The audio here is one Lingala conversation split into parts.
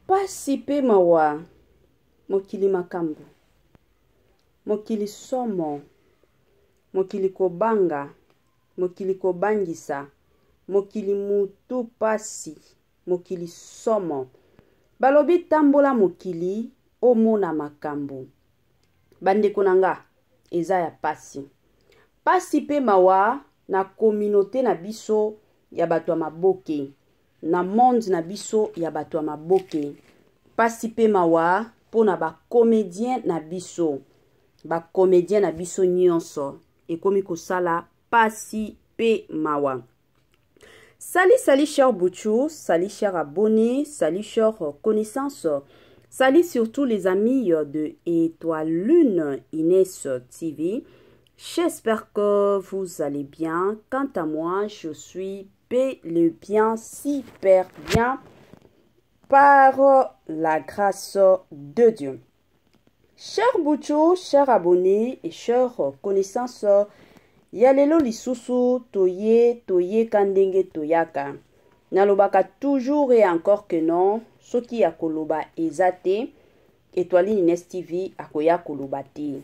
pasi pe mawa mokili makambo, mokili somo, mokili kobanga, mokili kobangisa, mokili mutu pasi, mokili somo. Balobi tambola mokili omona makambo. Bandeko nanga eza ya pasi. Pasi pe mawa na communauté na biso ya bato ya maboke. Na monde na biso ya bato ya maboke. Pasi pe mawa pona ba comédien na biso. Ba comédien na biso nyonso. Ekomi kosala pasi pe mawa. Salut cher Bouchou, salut cher abonné, salut cher connaissance, salut surtout les amis de Étoile Lune Inès TV. J'espère que vous allez bien. Quant à moi, je suis le bien, super bien, par la grâce de Dieu. Cher Bouchou, cher abonné et cher connaissance, Yalelo lisusu toye kandenge toyaka. Nalobaka toujours et encore que non, soki ya koloba ezate, Étoile Inès TV akoya koloba te.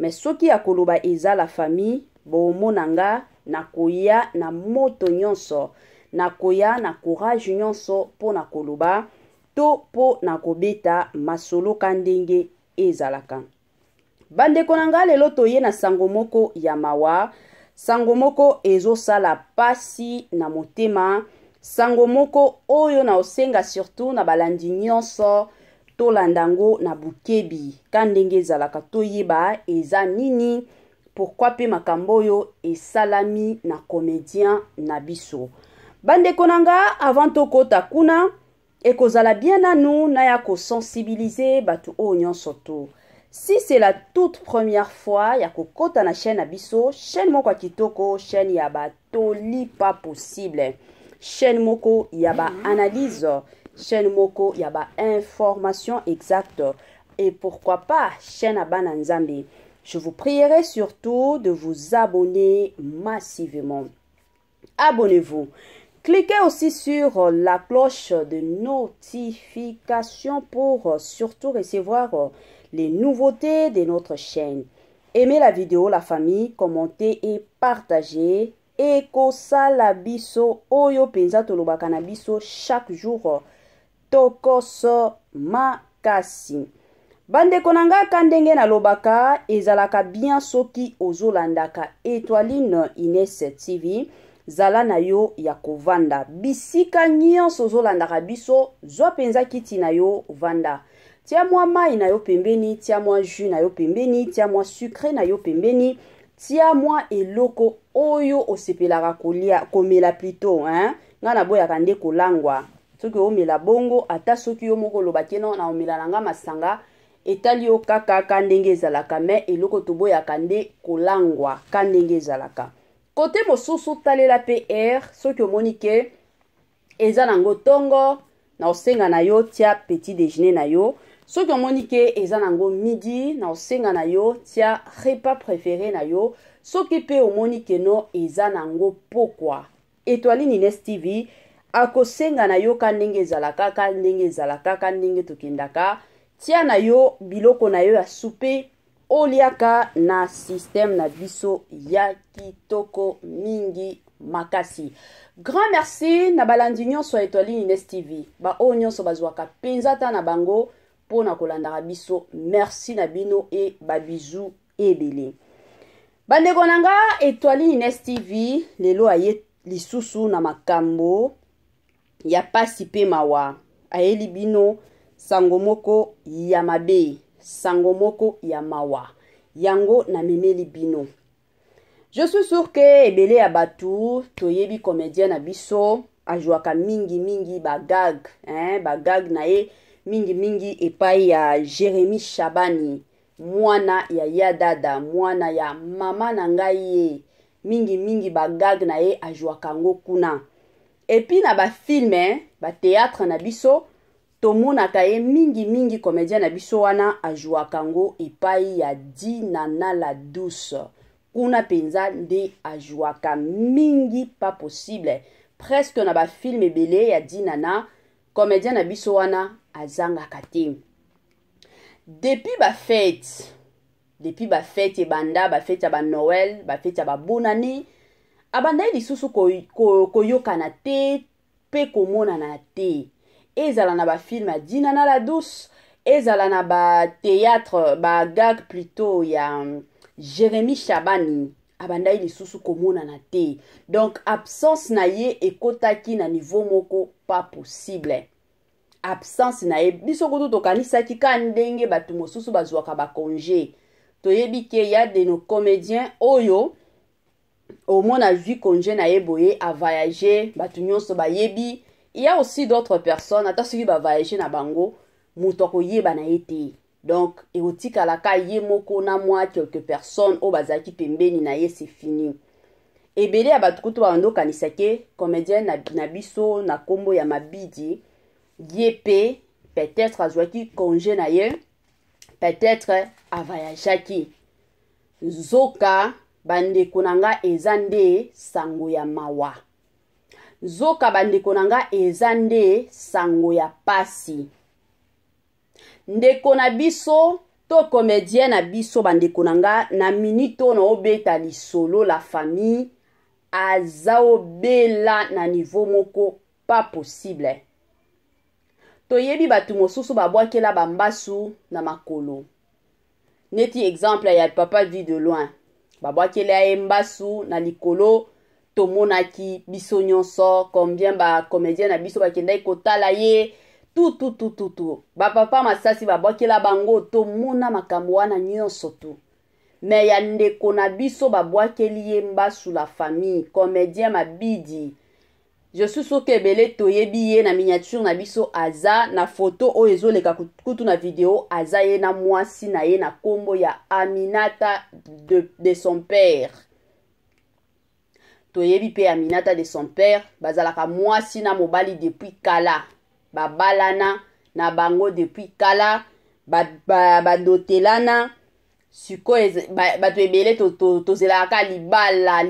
Mais soki ya koloba eza la famille, bomonanga nakoya na moto nyonso, nakoya na courage nyonso po na koloba, to po na kobeta masolo kandenge ezalaka. Bandeko nanga lelo toye na sango moko ya mawa, sango moko ezo sala pasi na motema, sango moko oyo na osenga surtout na balandi nyonso to landango na bukebi, kandenge ezalaka toyeba eza nini, pourquoi pe makambo yo esalami na comédien na biso. Bandeko nanga avant tokota kuna, ekozala bien nanu na ya ko sensibiliser batu o nyonso to. Si c'est la toute première fois ya kokota na chaîne abiso, chaîne moko kitoko, chaîne yaba toli pas possible. Chaîne moko yaba analyse, chaîne moko yaba information exacte et pourquoi pas chaîne abana nzambe. Je vous prierai surtout de vous abonner massivement. Abonnez-vous. Cliquez aussi sur la cloche de notification pour surtout recevoir les nouveautés de notre chaîne. Aimez la vidéo, la famille, commentez et partagez. Et kosala biso oyo penza tolobaka na biso chaque jour tokoso makasi. Bandeko nanga kandenge na lobaka ezalaka bien soki ozolandaka Étoile Inès TV. Zala na yo ya kovanda. Bisika nyonso ozolandaka biso zwa penza kiti na yo vanda. Tia mwa mai na yo pembeni, tia mwa jus na yo pembeni, tia mwa sucre na yo pembeni, tia mwa eloko oyo osepelaka kolia komela plutôt, hein? Ngana boya kande kolangwa. Soki omela bongo ata soki yo moko lobaki non na omela nanga masanga etali yo kaka kandenge ezalaka me eloko toboya kande kolangwa kandenge ezalaka. Côté mosusu talela PR, soki omonike eza nango tongo na osenga na yo tia petit déjeuner na yo. Soki omonike eza nango midi na osenga na yo tia repas préféré na yo. Soki pe omonike no eza nango pokwa. Étoile Inès TV akosenga na yo kandenge ezalaka kandenge ezalaka kandenge tokendaka. Tia na yo biloko na yo ya souper oliaka na système na biso ya kitoko mingi makasi. Grand merci na balandi nyonso Étoile Inès TV. Ba o nyonso bazwaka penzata na bango pona kolandaka biso. Merci na bino e ba bisou ebele. Bandeko nanga Étoile Inès TV lelo aye lisusu na makambo ya pasi pe mawa. Ayeli bino sango moko ya mabe, sango moko ya mawa. Yango na memeli bino. Je suis sûr que ebele ya batu toyebi comédien na biso ajwaka mingi bagag, hein, bagag na ye mingi epai ya Jérémy Chabani, mwana ya Yadada, mwana ya mama na ngai ye, mingi bagag na ye ajwaka ngo kuna. Epi na ba film, ba théâtre na biso tomonaka ye mingi comédien na biso wana ajwaka ngo epai ya Dinana la douce. Kuna penza nde ajwaka mingi pas possible. Presque na ba film ebele ya Dinana, comédien na biso wana azangaka te. Depuis ba fête ebanda, ba fête ya ba Noël, ba fête ya ba bonane, abanda lisusu koyokana te pe komonana te. Ezala na ba film ya Dina na la douce, ezala na ba théâtre, ba gag plutôt ya Jérémy Chabani, abanda lisusu komonana te. Donc absence na ye ekotaki na niveau moko pas possible. Absence na ye biso kutu tokanisaki ka ndenge bato mosusu bazwaka ba congé. Toyebi ke ya de nos comédiens oyo au moins a vu congé na ye boye a voyager, bato nyonso ba yebi. Il y a aussi d'autres personnes, ata soki ba voyager na bango, muto koyeba na ye te. Donc erotika la ka ye moko na moi quelques personnes o bazaki pembeni na ye, c'est fini. Ebele ya bato kutu ba ndo kanisake comédien na biso na kombo ya Mabidi. Yepe, peut-être azwaki congé na ye, peut-être avayajaki. Zoka bandeko nanga ezande sango ya mawa. Zoka bandeko nanga ezande sango ya pasi. Ndeko na biso to comédien na biso bandeko nanga na minito na obeta lisolo la famille azao bela na niveau moko pas possible. Toyebi batu mosusu babwakela bambasu na makolo. Neti exemple ya papa vu de loin. Babwakela ye mbasu na likolo tomonaki biso nyonso combien ba comédien na biso bakendai kotala ye tout. Ba papa masasi babwakela bango tomona makambo wana nyonso tu. Mais ya ndeko na biso babwakeli ye mbasu la famille comédien Mabidi. Je suis sûr que belé toyebi ye na miniature na biso aza na photo o ezoleka kutu na video aza ye na mwasi na ye na kombo ya Aminata de son père. Toyebi pe Aminata de son père bazalaka mwasi na mobali depuis kala. Babalana na bango depuis kala badotelana siko bato ebele tozelaka libala.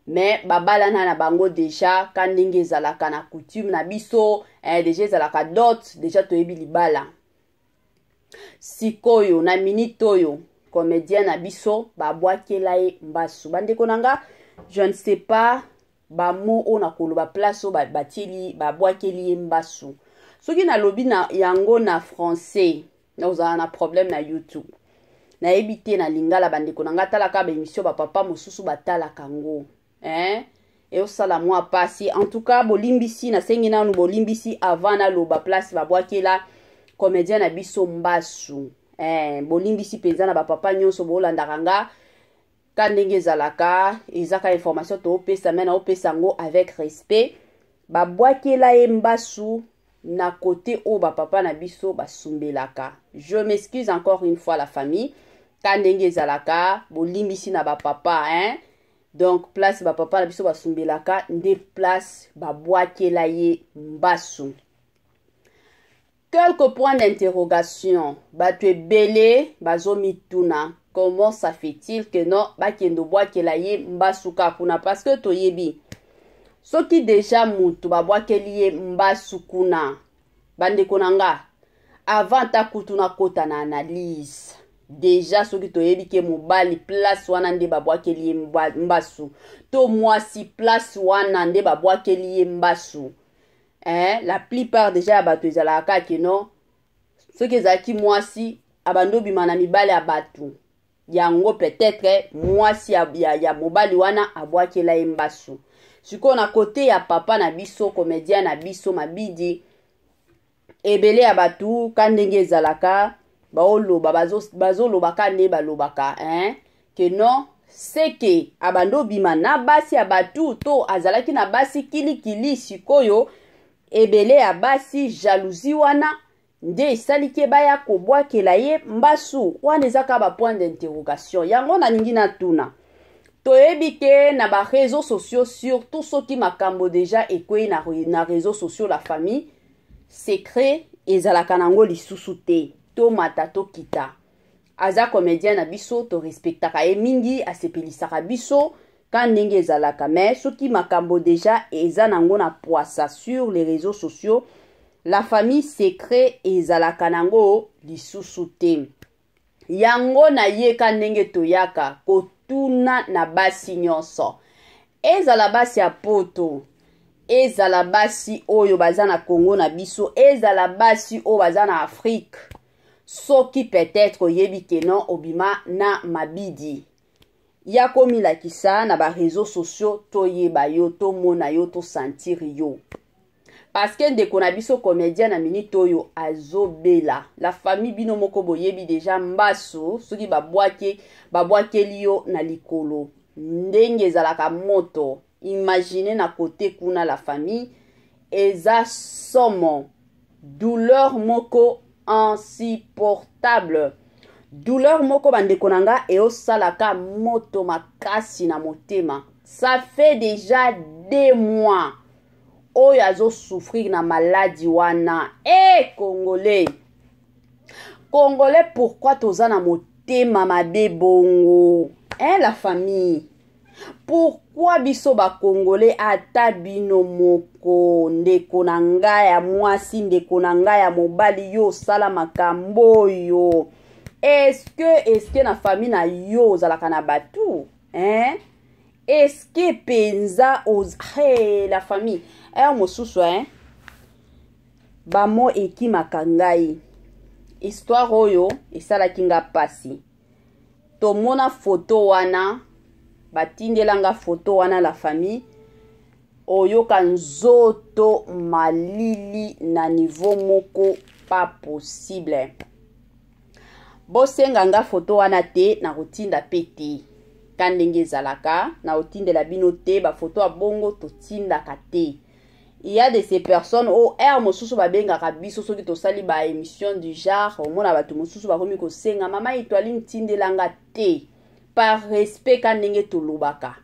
Mais babalana na bango déjà quand ndenge ezalaka na coutume na biso déjà ezalaka dot déjà toyebi libala. Sikoyo na minute oyo comédien na biso babwakela ye mbasu. Bandeko nanga je ne sais pas ba mo ona koloba place o batieli babwakeli ye mbasu. Soki na lobi na yango na français na ozala na problème na YouTube. Na ebite na lingala bandeko nanga talaka ba émission ba papa mosusu batalaka ngo. Et au salamoi passi. En tout cas, bolimbisi na sengi na nu bolimbisi avant na loba place babwakela comédien na biso mbasu. Bolimbisi penza na ba papa nyonso bolandaka nga kandenge zalaka ezaka information to opesa mena opesa ngo avec respect. Babwakela ye mbasu na côté o ba papa na biso basumbelaka. Je m'excuse encore une fois la famille. Kandenge zalaka bolimbisi na ba papa Donc place ba papa na biso basumbelaka nde place babwakela ye mbasu. Quelques points d'interrogation. Bato ebele bazomituna. Comment ça fait-il que non bakendo bwakela ye mbasu kakuna parce que toyebi. Soki déjà mutu babwakeli ye mbasu kuna. Bandeko nanga avant ta kutuna kota na analyse. Déjà soki toyebi ke mobali place wana nde babwakeli ye mbasu. To mwasi place wana nde babwakeli ye mbasu. La plupart déjà bato ezalaka ke non. Soki ezalaki mwasi abando bimana mibali ya batu. Yango peut-être mwasi ya mobali wana abwakela ye mbasu. Siko na kote ya papa na biso comédien na biso Mabidi. Ebele ya batu kandenge ezalaka baoloba bazoloba kande balobaka que non c'est que abando bima na basi ya batu to azalaki na basi kilikili sikoyo ebele ya basi jalousie wana nde esaliki baya kobwakela ye mbasu wana ezaka ba point d'interrogation yango na ningi na tuna toyebi ke na ba réseaux sociaux surtout soki makambo déjà ekwei na réseaux sociaux la famille secret ezalaka nango lisusu te to mata to kita aza comédien na biso to respectaka ye mingi asepelisaka biso kan ndenge ezalaka mais soki makambo déjà eza nango na poisa sur les réseaux sociaux La famille secret ezalaka nango lisusu te. Yango na yeka ndenge toyaka kotuna na basi nyonso. Ezala basi ya poto, ezala basi oyo baza na Congo na biso, ezala basi oyo baza na Afrique. Soki peut-être oyebi ke non obima na mabidi. Ya komilakisa na ba réseaux sociaux toyeba yo, tomona yo, to sentir yo. Parce que ndeko na biso comédien na minute oyo azobela. La famille bino moko boyebi déjà mbaso soki babwakeli yo na likolo. Ndenge ezalaka moto. Imaginez na côté kuna la famille eza somo. Douleur moko insupportable. Douleur moko bandeko nanga eosalaka moto makasi na motema. Ça fait déjà 2 mois. Oyo azo souffrir na maladie wana. Congolais. Congolais, pourquoi toza na motema mabe bongo? La famille. Pourquoi biso ba Congolais ata bino moko ndeko na ngai ya mwasi, ndeko na ngai ya mobali yo sala makambo yo? Est-ce que na famille na yo zalaka na batu? Est-ce que penza aux la famille mosusu bamo ekimaka ngai. Histoire oyo esalaki nga pasi. Tomona photo wana, batindelanga photo wana la famille, oyoka nzoto malili na niveau moko pas possible. Bosenga nga photo wana te na kotinda pete. Kandenge zalaka na otindela bino te ba photo abongo totindaka te. Il y a de ces personnes au mosusu babengaka biso soki tosali ba émission du genre omona batu mosusu bakomi kosenga mama Etoile tindelanga te. Par respect kandenge tolobaka.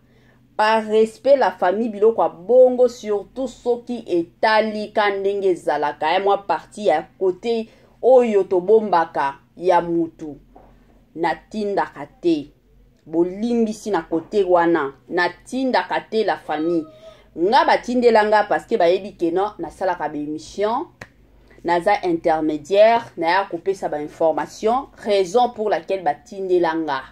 Par respect la famille biloko abongo surtout soki etali kandenge zalaka. Moi parti à côté oyo tobombaka ya mutu natindaka te. Bolimbisi na côté wana natindaka te la famille. Nga batindelanga parce que bayebi ke non na salaka ba émission naza intermédiaire na ya kopesa ba information, raison pour laquelle batindelanga.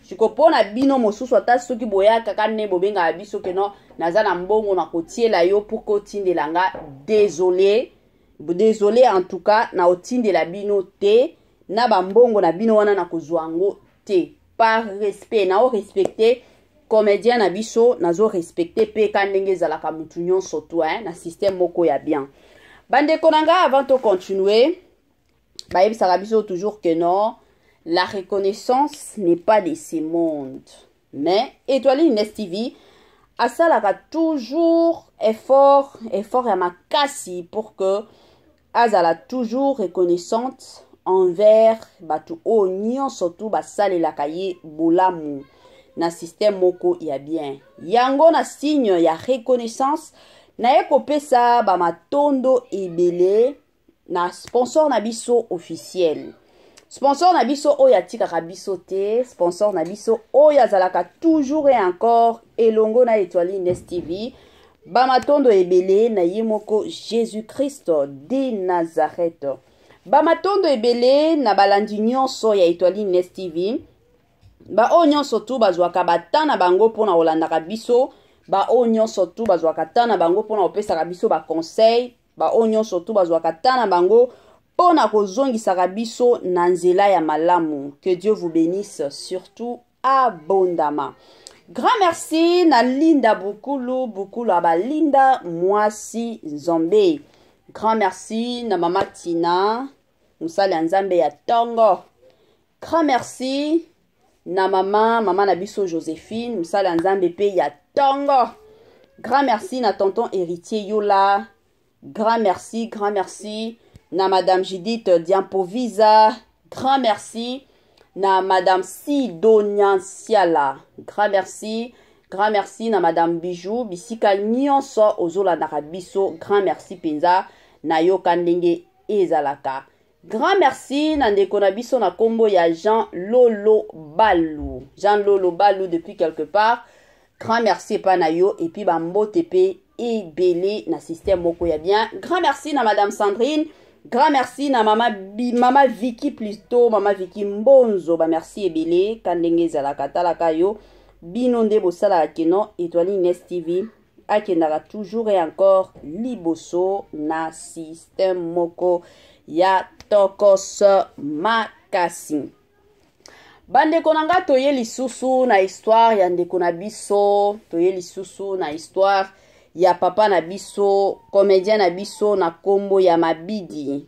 Sikopona bino mosusu ata soki boyaka kane bobenga biso ke non naza na mbongo na kotiela yo pour ko tindelanga. Désolé en tout cas na otindela bino te na ba mbongo na bino wana na kozwango te. Par respect na o respecter comédien na biso nazo respecter pe kandenge zalaka mutu nyonso to na système moko ya bien. Bandeko nanga avant de continuer, bayebisaka biso toujours que non, la reconnaissance n'est pas de ce monde. Mais Etoile Ines TV asalaka toujours effort ya makasi pour que azala toujours reconnaissante envers batu o nyonso tu basalelaka ye bolamu na système moko ya bien. Yango na signe ya reconnaissance na ekopesa ba matondo ebele na sponsor na biso officiel. Sponsor na biso oya tikaka biso te, sponsor na biso oya zalaka toujours et encore elongo na Etoile Ines TV. Ba matondo ebele na yemoko Jésus-Christ de Nazareth. Ba matondo ebele na balandi nyonso ya Etoile Ines TV. Ba o nyonso tu bazwaka batana bango pona olandaka biso. Ba o nyonso tu bazwaka tana bango pona opesaka biso ba conseil. Ba o nyonso tu bazwaka tana bango pona kozongisaka biso na nzela ya malamu. Que Dieu vous bénisse surtout abondamment. Grand merci na Linda Bukulu abalinda mwasi Nzombe. Grand merci na Mama Tina musali Nzambe ya Tongo. Grand merci na mama na biso Joséphine musali Nzambe pe ya Tongo. Grand merci na tonton héritier Yola. Grand merci na Madame Judith Diampovisa. Grand merci na Madame Sidonia Siala. Grand merci na Madame Bijou bisika nyonso ozolandaka biso. Grand merci penza na yo kandenge ezalaka. Grand merci na ndeko na biso na kombo ya Jean Lolo Balou depuis quelque part. Grand merci pa na yo et puis bambote pe ebele na système moko ya bien. Grand merci na Madame Sandrine. Grand merci na Mama Vicky plutôt, Mama Vicky Mbonzo. Ba merci ebele kandenge za la katalaka yo. Bino nde bosala keno Étoile Nest TV. Akendaka toujours et encore liboso na système moko ya tokos makasi. Bandeko nanga toye lisusu na histoire ya ndeko na biso, toye lisusu na histoire ya papa na biso, comédien na biso na kombo ya Mabidi.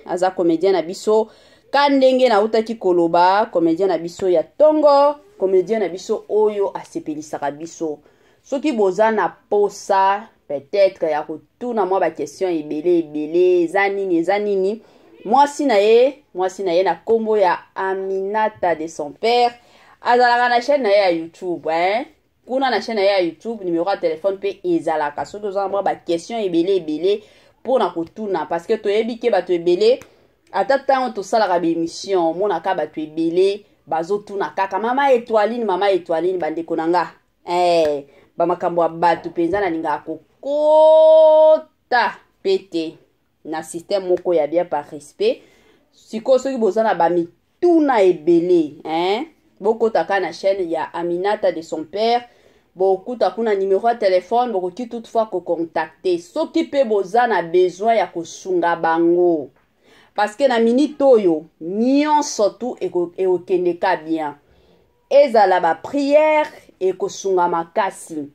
Aza comédien na biso kandenge na utaki koloba, comédien na biso ya tongo, comédien na biso oyo asepelisaka biso. Soki boza na posa peut-être ya kotuna mwa ba question ebele zanini. Mwasi na ye na kombo ya Aminata de son père. Azalaka na chaîne na ye ya YouTube, Kuna na chaîne na ye ya YouTube, numéro ya téléphone pe ezalaka. Soki oza mwa ba question ebele pour na kotuna parce que toyebi ke bato ebele ata tango to salaka ba émission, monaka bato ebele bazotuna kaka mama Étoiline bandeko nanga. Ba makambo ya bato penza na ninga kokota pete na système moko ya bien par respect. Siko soki boza na ba mituna ebele, bokotaka na chaîne ya Aminata de son père, bokuta kuna numéro ya téléphone, bokoki toutefois ko contacter. Soki pe boza na besoin ya kosunga bango. Parce que na minute oyo nyonso tu ekokendeka bien. Ezala ba prière ekosunga makasi.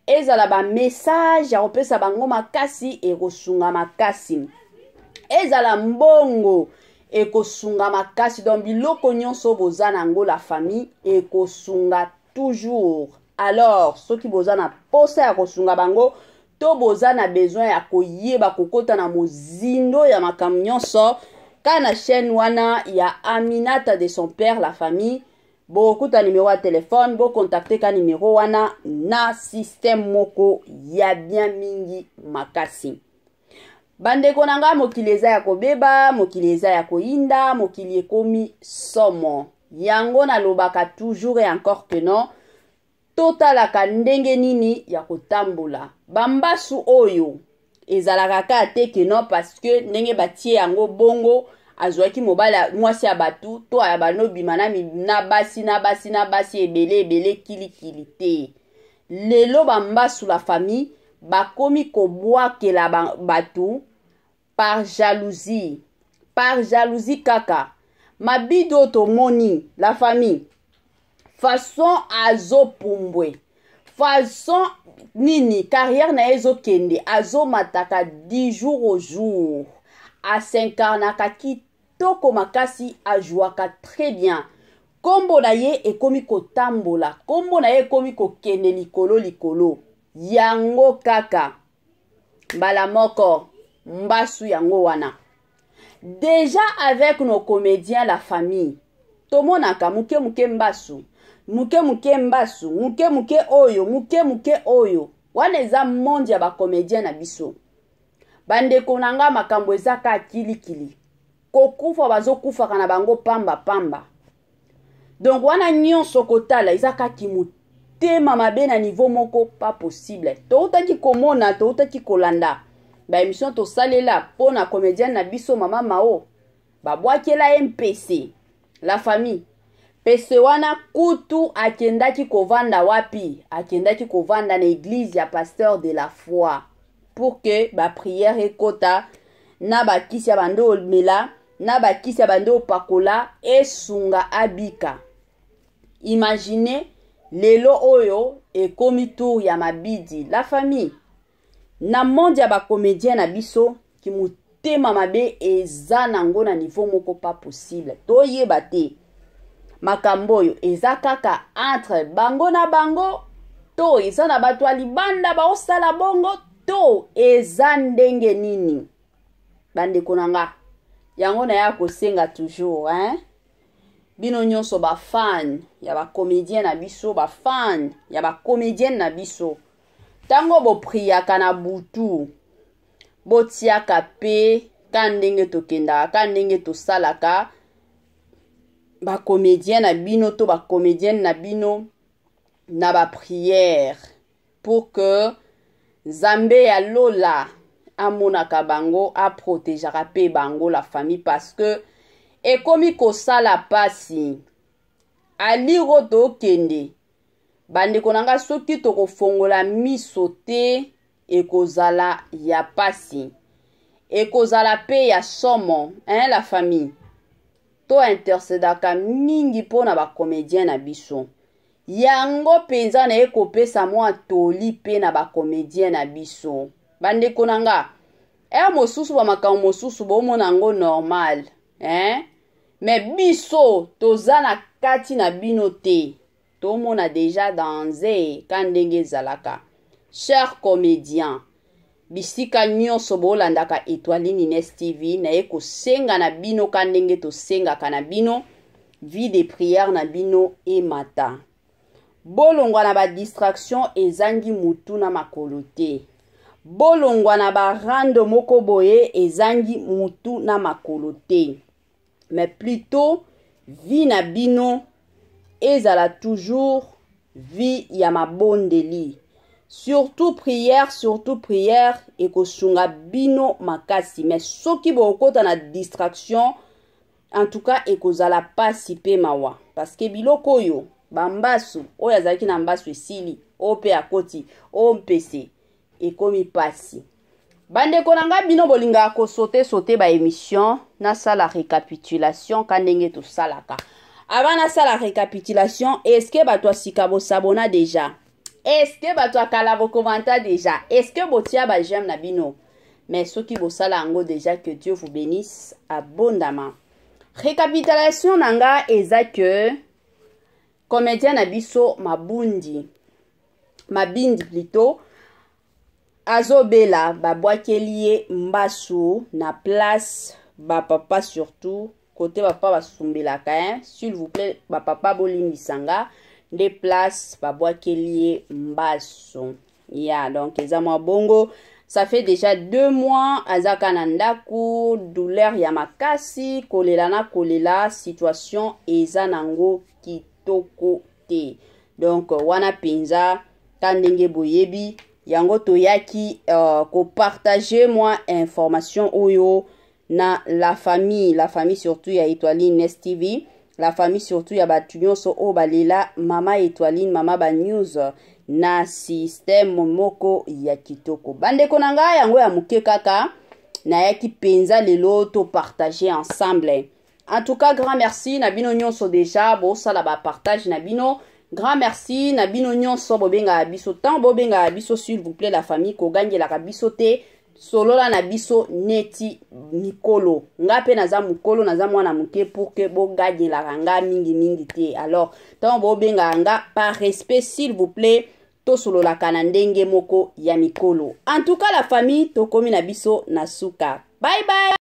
Ezala ba message ya kopesa bango makasi ekosunga makasi. Ezala mbongo ekosunga makasi. Donc biloko nyonso boza nango la famille ekosunga toujours. Alors soki boza na posa ya kosunga bango, to boza na besoin ya koyeba kokota na mozindo ya makambo nyonso, kana chaîne wana ya Aminata de son père la famille, bokuta numéro ya téléphone, bo contacter ka numéro wana na système moko ya bien mingi makasi. Bandeko nanga mokili eza ya kobeba, mokili eza ya koinda, mokili ekomi somo. Yango na lobaka toujours et encore que non, totalaka ndenge nini ya kotambola. Bambasu oyo ezalaka ka te que non parce que ndenge batie yango bongo azwaki mobala mwasi ya batu to ya banobi manami na basi ebele kili te. Lelo bambasu la famille bakomi kobwakela batu par jalousie kaka. Mabido tomoni la famille façon azo pumbwe, façon nini carrière na ezo kende azo mataka 10 jours au jour, a 5 kitoko makasi ajuaka très bien. Kombo na ye ekomi kotambola, kombo na ye ekomi kokende likolo yango kaka mbala moko mbasu yango wana. Déjà avec nos comédiens la famille tomonaka muke mbasu, muke oyo wana eza monde ya ba comédien na biso. Bandeko nanga makambo eza ka kilikili kokufa bazokufaka na bango pamba. Donc wana nyonso kotala eza ka kimutema mabe na niveau moko pas possible. Toutaki komona, toutaki kolanda ba émission to salela pona comédien na biso mama Mao babwakela MPC la famille. Pese wana kutu akendaki kovanda wapi? Akendaki kovanda na église ya pasteur de la foi pour que ba prière ekota na ba kisi ya bando mela na ba kisi ya bando pakola esunga abika. Imaginez lelo oyo ekomi tour ya Mabidi la famille. Na monde ya ba comédien na biso ki mutema mabe eza nango na niveau moko pas possible. Toyeba te makambo oyo eza kaka entre bango na bango, to eza na bato libanda ba osala bongo, to eza ndenge nini. Bandeko nanga yango na ya kosenga toujours bino nyonso ba fan ya ba comédien na biso, ba fan ya ba comédienne na biso. Tango bo priaka na butu, bo tiaka pe kandenge tokenda, kandenge tosalaka ba comédien na bino to ba comédienne na bino na ba prière pour que Nzambe ya lola amonaka bango aprotejaka pe bango la famille parce que ekomi kosala pasi aliro tokende bandeko nanga soki tokofongola miso te ekozala ya pasi ekozala pe ya somo la famille to intercedaka mingi pona ba comédien na biso yango penza na ekopesa mwa toli pe na ba comédien na biso bandeko nanga mosusu ba makambo mosusu bomona ngo normal mais biso toza na kati na bino te tomona déjà danse ka ndenge ezalaka. Chers comédiens bisika nyonso bolandaka Étoiline Ines TV na kosenga na bino ka ndenge tosengaka na bino vie de prière na bino emata bolongwa na ba distraction ezangi mutu na makolo te bolongwa na ba rando moko boye ezangi mutu na makolo te mais plutôt vie na bino ezala toujours vie ya mabondeli surtout prière ekosunga bino makasi mais soki bokota na distraction en tout cas ekozala pasi pe mawa parce que biloko oyo bambasu oyo azalaki na mbasu esili o pe akoti o mpese ekomi pasi bandeko nanga bino bolinga ko sauter ba émission na sala récapitulation ka ndenge to salaka avant na sala récapitulation est-ce que bato sika bo sabona déjà est-ce que bato akala bo commentaire déjà est-ce que botia ba j'aime na bino mais soki bo sala ngo déjà que Dieu vous bénisse abondamment. Récapitulation nanga eza que comédien na biso mabindi plutôt azobela babwakelie mbasu na place ba papa surtout côté papa basumbelaka s'il vous plaît ba papa bolimbisanga des places babwakelie mbasu donc eza mwa bongo. Ça fait déjà 2 mois azaka na ndaku douleur ya makasi kolela situation eza nango kitoko te donc wana penza kandenge boyebi yango toyaki ko partager moi information oyo na la famille surtout ya Étoiline Ines TV la famille surtout ya batu nyonso o balela mama Étoiline mama ba news na système moko ya kitoko bandeko nanga yango ya muke kaka na yaki penza lelo to partager ensemble. En tout cas grand merci na bino nyonso déjà bo sala ba partage na bino grand merci na bino nyonso bobenga biso tant bobenga biso s'il vous plaît la famille ko gangela ka biso te solola na biso neti mikolo nga pe naza mukolo naza mwana muke pour que bo gangela nga mingi te alors tant bobenga nga par respect s'il vous plaît to solola kana ndenge moko ya mikolo. En tout cas la famille to komi na biso na suka bye bye.